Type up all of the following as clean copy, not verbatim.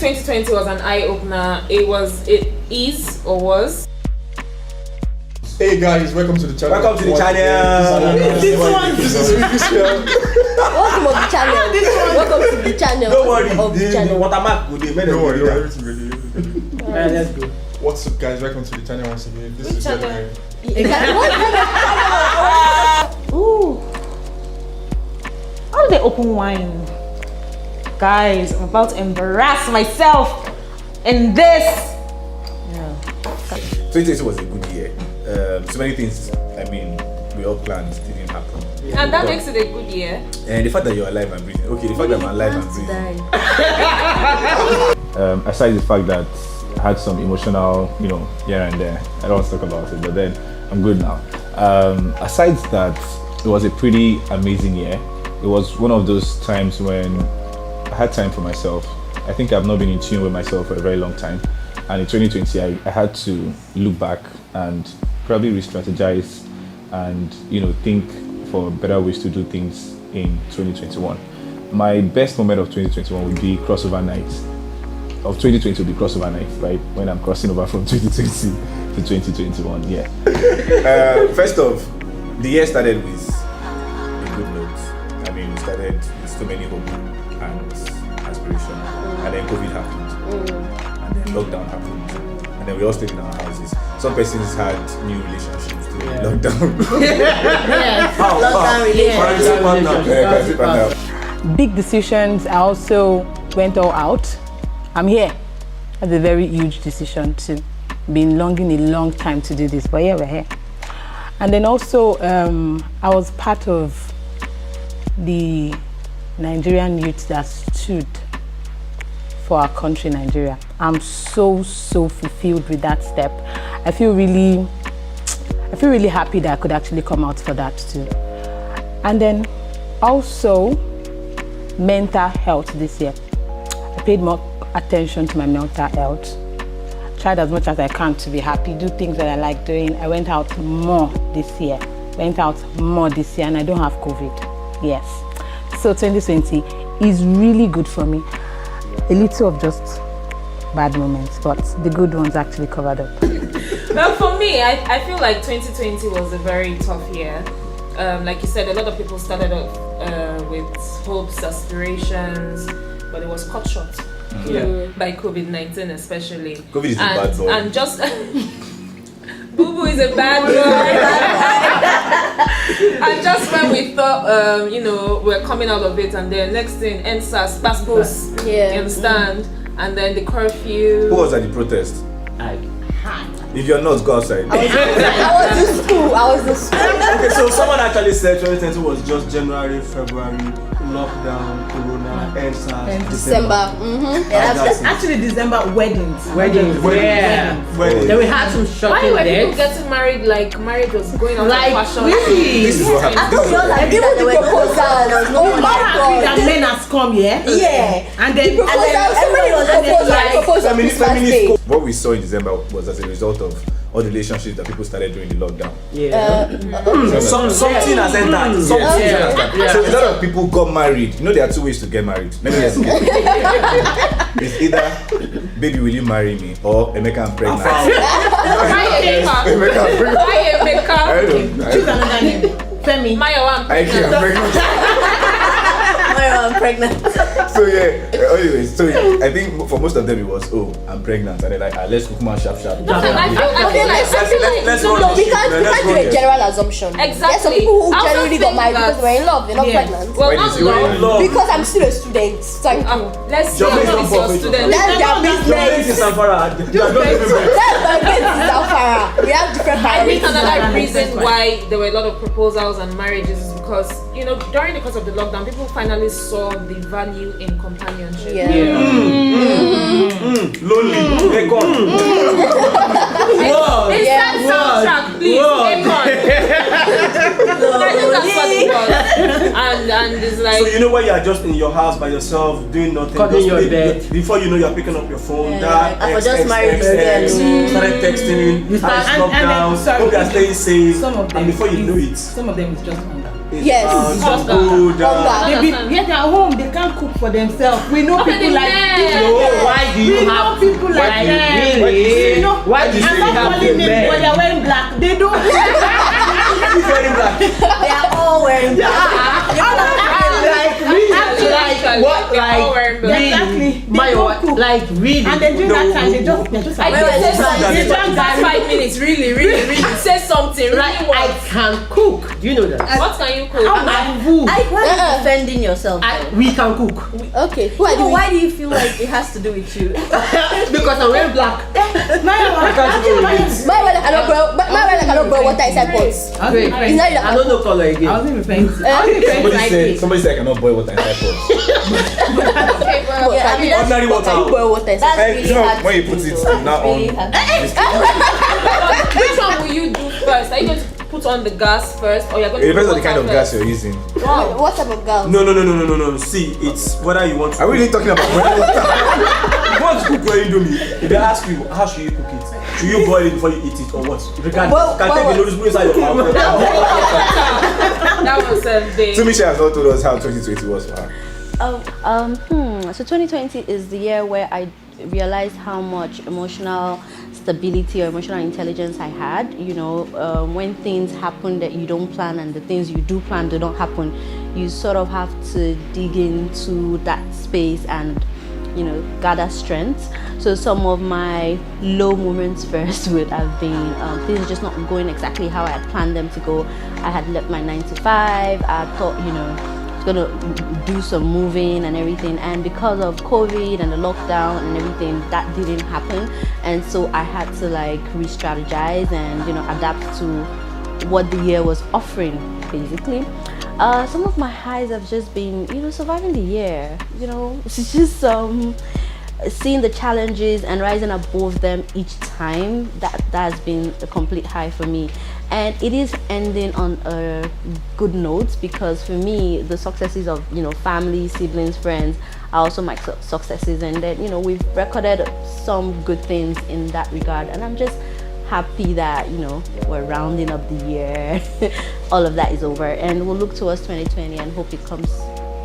2020 was an eye-opener. It is or was. Hey guys, welcome to the channel. Welcome to the channel. This is Welcome to the channel. Welcome to the channel. Don't worry, the channel. watermark will be made. Don't worry, everything ready. Let's go. What's up, guys? Welcome to the channel once again. This is channel? Ooh. How do they open wine? Guys, I'm about to embarrass myself in this. 2020 was a good year. So many things, I mean, we all planned, didn't happen. And that makes it a good year. And the fact that you're alive and breathing. Okay, the fact that I'm alive and breathing. Aside the fact that I had some emotional, here and there. I don't want to talk about it, but then I'm good now. Aside that, it was a pretty amazing year. It was one of those times when I had time for myself. I think I've not been in tune with myself for a very long time. And in 2020, I had to look back and probably re-strategize and, think for better ways to do things in 2021. My best moment of 2021 would be crossover night. Of 2020 would be crossover night, right? When I'm crossing over from 2020 to 2021, yeah. First off, the year started with a good note. I mean, we started with so many hope and aspiration. And then COVID happened. And then lockdown happened. And then we all stayed in our houses. Some persons had new relationships during lockdown. Big decisions. I also went all out. I'm here. That's a very huge decision too. Been longing a long time to do this, but yeah, we're here. And then also, I was part of the Nigerian youth that stood for our country, Nigeria. I'm so fulfilled with that step. I feel really happy that I could actually come out for that too. And then also mental health this year. I paid more attention to my mental health. Tried as much as I can to be happy, do things that I like doing. I went out more this year. And I don't have COVID. Yes. So 2020 is really good for me. A little of just bad moments, but the good ones actually covered up. Well, for me, I feel like 2020 was a very tough year. Like you said, a lot of people started off with hopes, aspirations, but it was cut short by COVID-19 especially. COVID is a bad boy. And just... Boo-boo is a bad boy. And just when we thought, we're coming out of it, and then next thing, NSAS, passports, you understand? And then the curfew. Who was at the protest? If you're not, go outside. I was in school. Okay, so someone actually said 2020 was just January, February, lockdown, Corona, NSAS, December. Actually, December weddings. Weddings. Then we had some shocking Why were people dates. getting married like marriage was going on Like, fashion? really? This is what I happened. thought you all like Even the proposals. Oh my That God. men has come here. Yeah. And then Everybody was proposed on Christmas Day. What we saw in December was as a result of all the relationships that people started during the lockdown. Something has entered. So a lot of people got married. There are two ways to get married. Let me just get it's either baby will you marry me or Emeka I'm pregnant. Emeka. choose another name. Femi. Mayo, I'm I'm pregnant. I'm pregnant. So anyways, so I think for most of them it was, I'm pregnant, and they're like, let's cook my sharp. I feel like let's No, we can't do a general assumption. Exactly. There's some people who I was genuinely just got married saying because they were in love, they're not pregnant. Well, Why not did you love. love? Because I'm still a student. Thank you. Let's see Your how business is your profit. student. That's their business. That's my business, Zafara. We have different I think priorities. another reason why there were a lot of proposals and marriages is because, during the course of the lockdown, people finally saw the value in companionship. Lonely. They're gone. It's that soundtrack, please. Akon. I think that's what it was. And it's like... So when you are just in your house by yourself, doing nothing. Cutting your bed. Before you know you're picking up your phone. I was just married again. Started texting in. You start- and lockdown. sorry, Hope you are staying safe. Some of them And before you know it, Some of them is just hunger. Yes. Just good. Hunger. They are home, they can't cook for themselves. We know Okay, people like men. why do you we know have people like them. really? You know, Why do you I'm say not have calling the names, but men? they're wearing black. They don't. He's wearing black. They are all wearing black. Like really, like what, like really, Exactly. my They what, don't cook. like really. And then during that time, they're just I like, can say something. they drank That's Gary. 5 minutes. Really. Say something. Really Like what? I can cook. Do you know that? What can you cook? I'm food. Why are you defending yourself? We can cook Okay. Why do you feel like it has to do with you? because I'm wearing black. I can't even relate. My brother cannot boil water inside pots. Wait, It's not I don't know color I again. wasn't referring to. I was referring to like Somebody said I cannot boil water inside pots. Okay, well, Yeah, I mean, that's Ordinary water. can you boil water inside? Hey, you know, when you put it now really on, hard. which one will you do first? Are you going to put on the gas first, or you're going it to depends on put the kind of water gas first? you're using. Wow. What type of gas? No. See, it's whether you want to. Are we really talking about boiling water? If you want to cook your indomie, if they ask you how should you cook it, should you boil it before you eat it or what? Well, Can take the noodles put inside your mouth. That was big. TUMISE has not told us how 2020 was for her. So 2020 is the year where I realized how much emotional stability or emotional intelligence I had. You know, when things happen that you don't plan and the things you do plan do not happen, you sort of have to dig into that space and, you know, gather strength. So some of my low moments first would have been things just not going exactly how I had planned them to go. I had left my 9 to 5. I thought, you know, gonna do some moving and everything, and because of COVID and the lockdown and everything, that didn't happen, and so I had to like re-strategize and, you know, adapt to what the year was offering basically. Some of my highs have just been, you know, surviving the year, you know, it's just seeing the challenges and rising above them each time. That has been a complete high for me, and it is ending on a good note, because for me the successes of, you know, family, siblings, friends are also my successes, and then, you know, we've recorded some good things in that regard, and I'm just happy that, you know, we're rounding up the year. All of that is over, and we'll look towards 2020 and hope it comes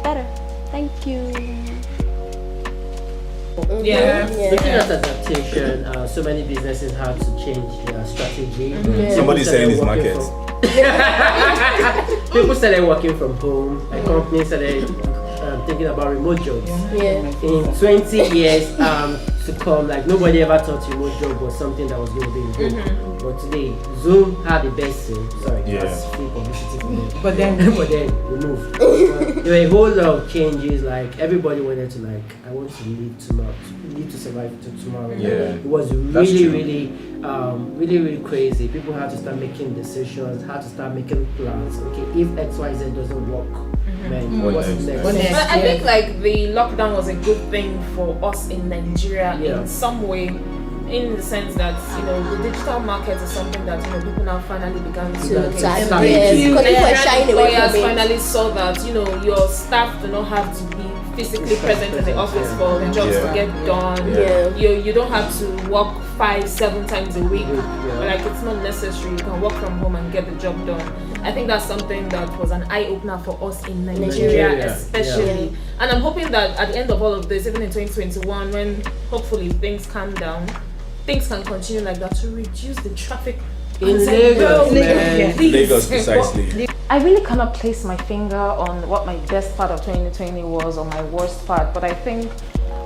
better. Thank you. Yeah. Looking at adaptation, so many businesses had to change their strategy. Somebody selling his Working market. People started working from home, and companies started thinking about remote jobs. Yeah. In 20 years to come, like nobody ever thought remote job was something that was going to be in vogue. But today, Zoom had the best thing. Sorry, Yeah. that's free publicity for them. But then But then removed. There were a whole lot of changes. Like everybody wanted to, like, I want to live tomorrow, live to survive to tomorrow. Yeah. It was That's really, true. really crazy. People had to start making decisions, had to start making plans. Okay, if XYZ doesn't work, man, What what's next? next? What next? But I think like the lockdown was a good thing for us in Nigeria Yeah. in some way, in the sense that, you know, the digital market is something that, you know, people now finally began to Yeah. Yes, Yeah. because people are shying away employers from it. finally saw that, you know, your staff do not have to be physically present in the office for the jobs to get done. Yeah. You don't have to work 5-7 times a week. Yeah. Like, it's not necessary. You can work from home and get the job done. I think that's something that was an eye opener for us in Nigeria, Nigeria, especially. And I'm hoping that at the end of all of this, even in 2021, when hopefully things calm down, things can continue like that to reduce the traffic In outside Lagos, the world. man. Please. Lagos precisely. I really cannot place my finger on what my best part of 2020 was or my worst part, but I think,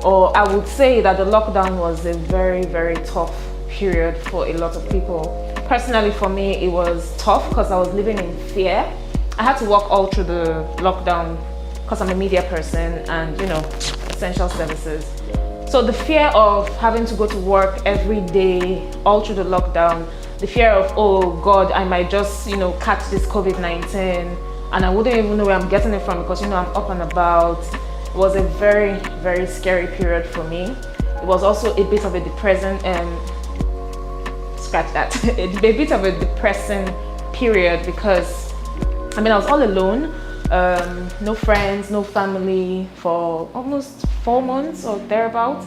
or I would say that the lockdown was a very, very tough period for a lot of people. Personally, for me, it was tough because I was living in fear. I had to work all through the lockdown because I'm a media person and, you know, essential services. So the fear of having to go to work every day, all through the lockdown, the fear of, oh God, I might just, you know, catch this COVID-19 and I wouldn't even know where I'm getting it from because, you know, I'm up and about. It was a very, very scary period for me. It was also a bit of a depressing, a bit of a depressing period because, I mean, I was all alone, no friends, no family for almost 4 months or thereabouts.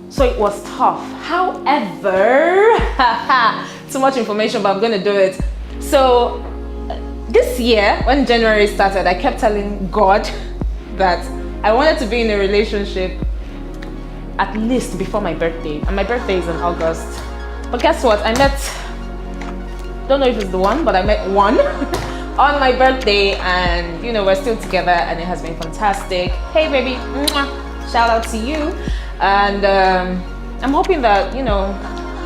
So it was tough. However, too much information, but I'm gonna do it. So this year, when January started, I kept telling God that I wanted to be in a relationship at least before my birthday. And my birthday is in August. But guess what? I met, don't know if it's the one, but I met one on my birthday, and you know, we're still together and it has been fantastic. Hey baby, mwah, shout out to you. And I'm hoping that, you know,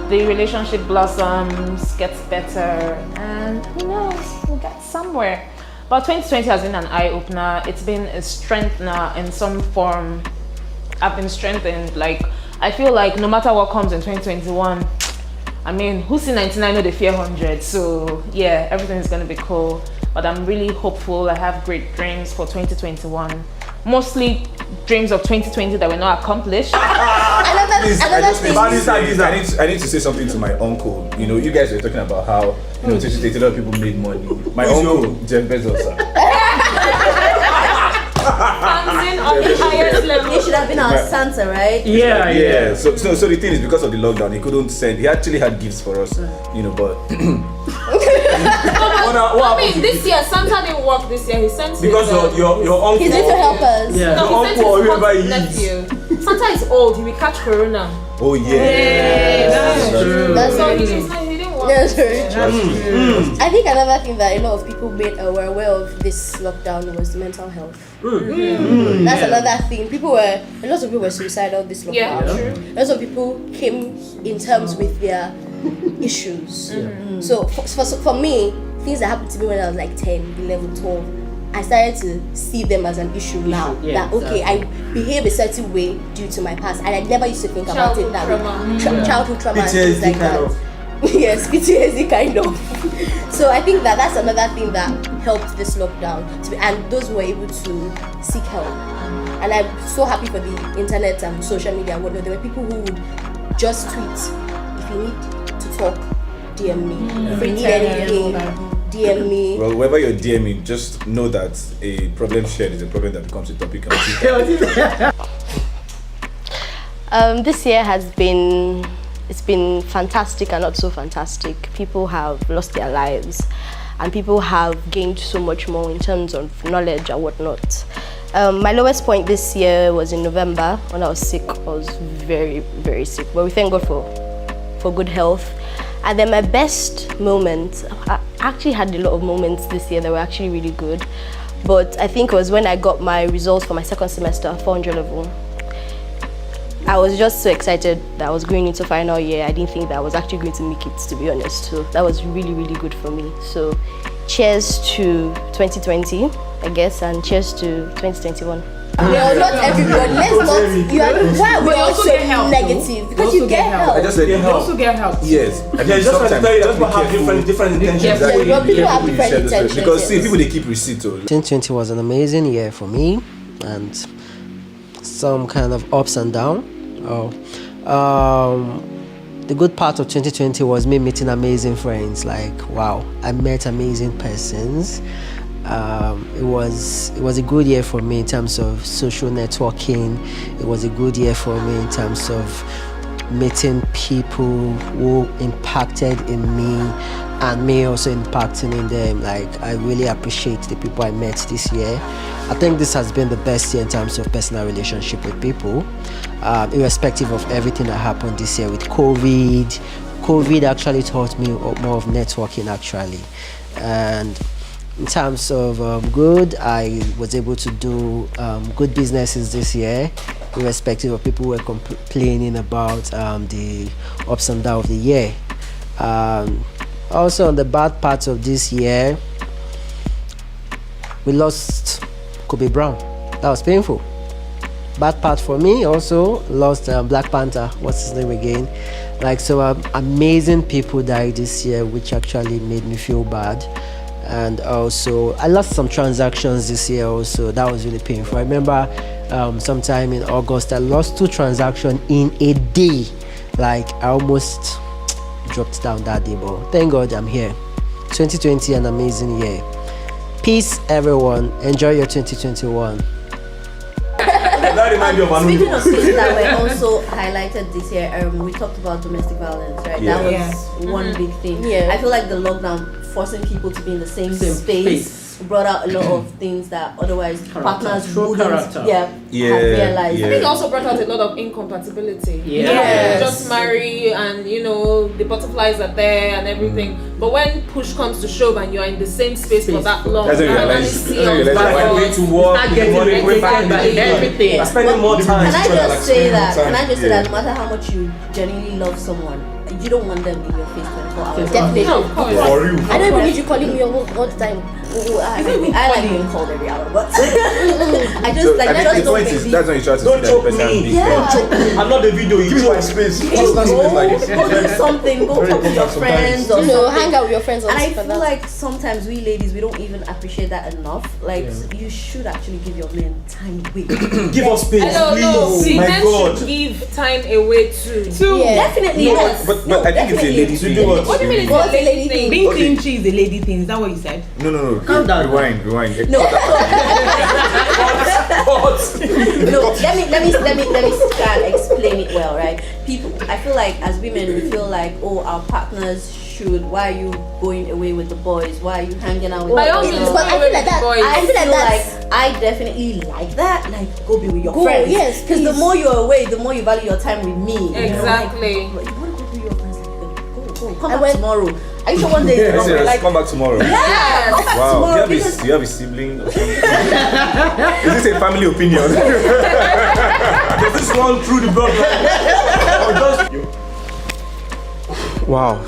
the relationship blossoms, gets better, and who knows, we'll get somewhere. But 2020 has been an eye-opener. It's been a strengthener in some form. I've been strengthened. Like, I feel like no matter what comes in 2021, I mean, who's in 99 know they fear 100? So yeah, everything is gonna be cool. But I'm really hopeful. I have great dreams for 2021. Mostly dreams of 2020 that were not accomplished. Another thing. I need to say something to my uncle. You know, you guys were talking about how, you know, 2020 a lot of people made money. My uncle, Jeff Bezos. Funding on the highest level. He should have been our Santa, right? Yeah. So the thing is, because of the lockdown, he couldn't send. He actually had gifts for us, you know, but. I mean, this year Santa didn't work. This year he sent because your uncle. He's there to help us. Yeah. No, he Your uncle sent his nephew. Santa is old. He will catch corona. Oh yeah. That's true. He didn't work. That's very true. I think another thing that a lot of people were aware of this lockdown was mental health. That's another thing. A lot of people were suicidal this lockdown. Yeah, true. Lots of people came in terms with their issues. So for me, things that happened to me when I was like 10, 11, 12, I started to see them as an issue now. That okay, I behave a certain way due to my past, and I never used to think about it that way. Childhood trauma and things like that. Yes, PTSD kind of. So I think that's another thing that helped this lockdown, and those who were able to seek help. And I'm so happy for the internet and social media. There were people who would just tweet, if you need to talk, DM me. If you need anything, DM me. Well, wherever you're DMing, just know that a problem shared is a problem that becomes a topic on Twitter. This year has been, it's been fantastic and not so fantastic. People have lost their lives and people have gained so much more in terms of knowledge and whatnot. My lowest point this year was in November when I was sick. I was very, very sick, but we thank God for good health. And then my best moment, I actually had a lot of moments this year that were actually really good, but I think it was when I got my results for my second semester, 400 level. I was just so excited that I was going into final year. I didn't think that I was actually going to make it, to be honest. So that was really, really good for me. So cheers to 2020, I guess, and cheers to 2021. No, not everybody. Let's not. Why are we also negative? Because you get help. I just said You also get help. Yes. Yeah, just like to tell you that people have different intentions. Exactly. Yeah, people have different intentions. Because see, people they keep receipt. 2020 was an amazing year for me, and some kind of ups and downs. The good part of 2020 was me meeting amazing friends. Like, wow, I met amazing persons. It was a good year for me in terms of social networking. It was a good year for me in terms of meeting people who impacted in me and me also impacting in them. Like, I really appreciate the people I met this year. I think this has been the best year in terms of personal relationship with people, irrespective of everything that happened this year with COVID. COVID actually taught me more of networking actually. And in terms of good, I was able to do good businesses this year, irrespective of people who were complaining about the ups and downs of the year. Also, on the bad parts of this year, we lost Kobe Brown. That was painful. Bad part for me also, lost Black Panther. What's his name again? Like, so amazing people died this year, which actually made me feel bad. And also, I lost some transactions this year also. That was really painful. I remember sometime in August, I lost 2 transactions in a day. Like, I almost dropped down that day, but thank God I'm here. 2020, an amazing year. Peace, everyone. Enjoy your 2021. Speaking of things that were also highlighted this year, we talked about domestic violence, right? Yeah. That was one big thing. Yeah. I feel like the lockdown forcing people to be in the same space. Brought out a lot of things that otherwise partners wouldn't have realized. I think it also brought out a lot of incompatibility. Yeah. You just marry and the butterflies are there and everything. But when push comes to shove and you're in the same space for that long, to work, everything, spending more time. Can I just say that no matter how much you genuinely love someone, you don't want them in your face 24 hours. Definitely. No, of course. I don't even need you calling me all the time. I like being called every hour, but I just like that. The point is, that's when you try to don't see that choke person me. being Don't choke me. I'm not the video. You Give me my space. Go do something. Go talk to your friends or hang out with your friends. And I feel like sometimes we ladies, we don't even appreciate that enough. Like you should actually give your men time away. Give us space, please. Men My God. should give time away too. Definitely. But I think it's a lady thing. What do you mean it's a lady thing? Being clingy is a lady thing. Is that what you said? No. Calm down. Rewind. No, let me try and explain it well, right? People, I feel like as women, we feel like, oh, our partners should. Why are you going away with the boys? Why are you hanging out with the boys? But I feel like that. I definitely like that. Like, go be with your friends. Yes, because the more you're away, the more you value your time with me. Exactly. You want to go be with your friends? Go. Come back tomorrow. Are you sure one day? Come back tomorrow. Yes. Wow. Do you have a sibling or something? Is this a family opinion? Does this run through the bloodline? Wow,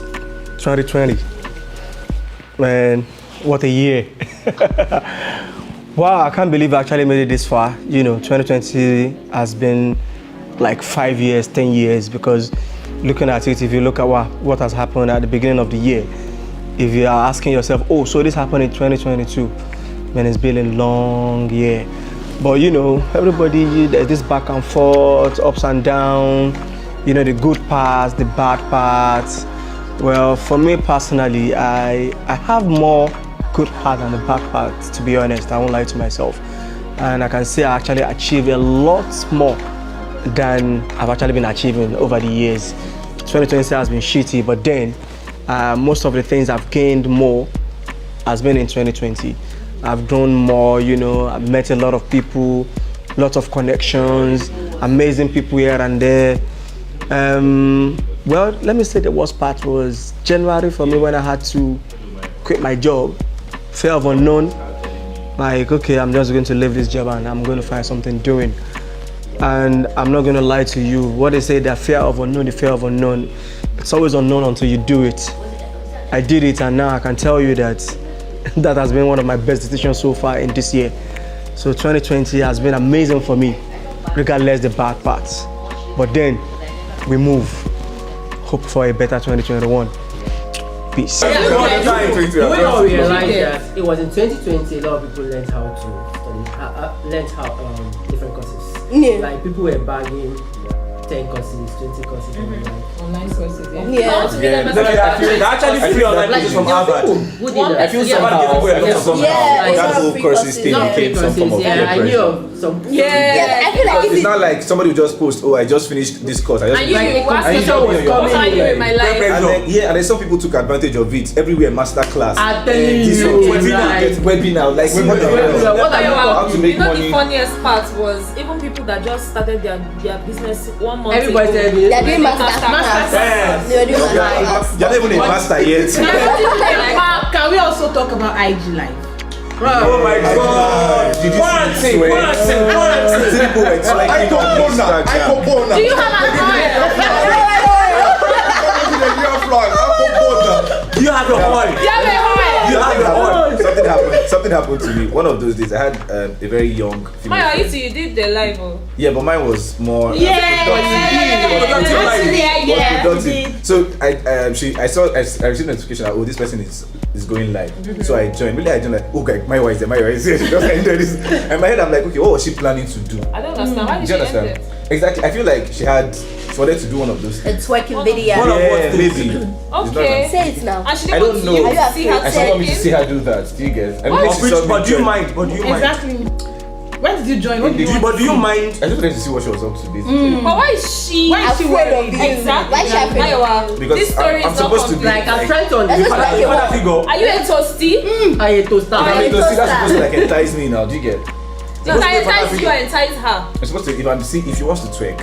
2020. Man, what a year. Wow, I can't believe I actually made it this far. 2020 has been like 5 years, 10 years, because looking at it, if you look at what has happened at the beginning of the year, if you are asking yourself, oh, so this happened in 2022, man, it's been a long year. But everybody, there's this back and forth, ups and downs, the good parts, the bad parts. Well, for me personally, I have more good parts than the bad parts, to be honest. I won't lie to myself. And I can say I actually achieved a lot more than I've actually been achieving over the years. 2020 has been shitty, but then most of the things I've gained more has been in 2020. I've grown more, I've met a lot of people, lots of connections, amazing people here and there. Well, let me say the worst part was January for me when I had to quit my job. Fear of unknown, like, okay, I'm just going to leave this job and I'm going to find something doing. And I'm not going to lie to you, what they say, the fear of unknown, it's always unknown until you do it. I did it, and now I can tell you that that has been one of my best decisions so far in this year. So 2020 has been amazing for me, regardless the bad parts. But then we move. Hope for a better 2021. Peace. Do we all realize that it was in 2020 a lot of people learned how to study, different courses. Like people were bagging 10 courses, 20 courses, online courses. They actually free online courses from Harvard. Who did that? I feel somebody gave away that whole courses thing became some form of peer I knew pressure. of some. I feel like It's not like somebody will just post, oh, I just finished this course. And you ask yourself, what are you in my life? And then some people took advantage of it. Everywhere master class. I'm telling you, webinar, like how to make money. The funniest part was even people that just started their business 1 month everybody ago. said they're doing masterclass. They're doing masterclass. You're not even a master yet. Can we also talk about IG Live? Oh my God! Did you see People were twerking on Instagram. Do you have an oil? Do you have your oil? Do you have a oil? Something happened to me. One of those days, I had a very young female Maya, friend. you did the live. Yeah, but mine was more productive. So I received notification that this person is going live. So I joined. Really, I joined like, oh, my wife is there. She just enjoy this. And in my head, I'm like, okay, what was she planning to do? I don't understand. Why did Do you she end understand? it? Exactly. I feel like she wanted to do one of those A things. twerking video. Yeah, maybe. Okay. Say it now. And she I didn't don't want know. you to see her I still want me to twerking. see her do that. Do you guys? I mean, What? she saw me But do you twerk. mind? Exactly. When did you join? What did you But do you mind? I just wanted to see what she was up to, basically. But why is she? Why is she worried? Exactly. Why is she afraid? Because this story I'm is not supposed to be Like, I'm trying to That's understand. just like a father figure. Are you a toasty? I hate toaster. I mean, that's supposed to like entice me now. Do you get? If I entice you, I entice her. I'm supposed to, if she wants to twerk,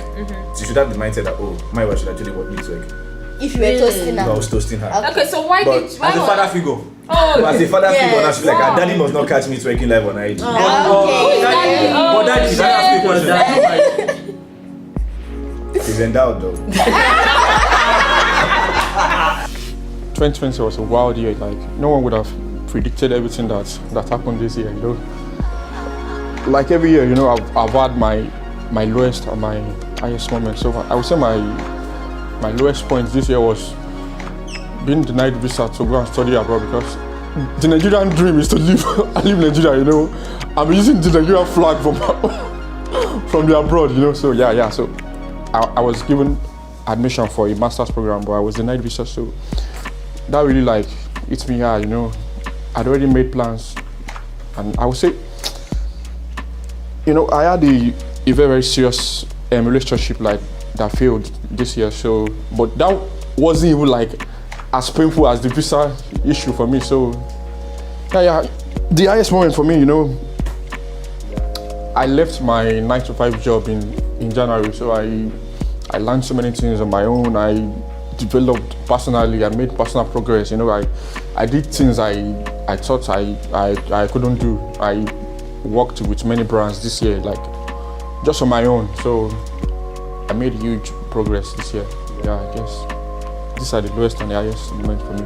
she should have the mindset that, oh, my wife should actually want me to twerk. If you were toasting I her. was toasting her. Okay, so why But did as why a father figure, Oh, as a father figure, now she's like, Wow. her daddy must not catch me twerking live on IG. Who is daddy? But daddy, shit. ask me questions. He's endowed though. 2020 was a wild year. Like, no one would have predicted everything that happened this year, you know. Like every year, you know, I've had my lowest and my highest moments. So I would say my lowest point this year was being denied visa to go and study abroad, because the Nigerian dream is to live Nigeria, you know. I'm using the Nigerian flag from the abroad, you know. So yeah. So I was given admission for a master's program, but I was denied visa. So that really like hit me hard, you know. I'd already made plans, and I would say, you know, I had a very serious relationship like that failed this year. So, but that wasn't even like as painful as the visa issue for me. So, yeah, the highest moment for me, you know, I left my 9-to-5 job in January. So I learned so many things on my own. I developed personally. I made personal progress. You know, I did things I thought I couldn't do. I worked with many brands this year, like just on my own. So I made huge progress this year. Yeah, I guess these are the lowest and the highest moments for me.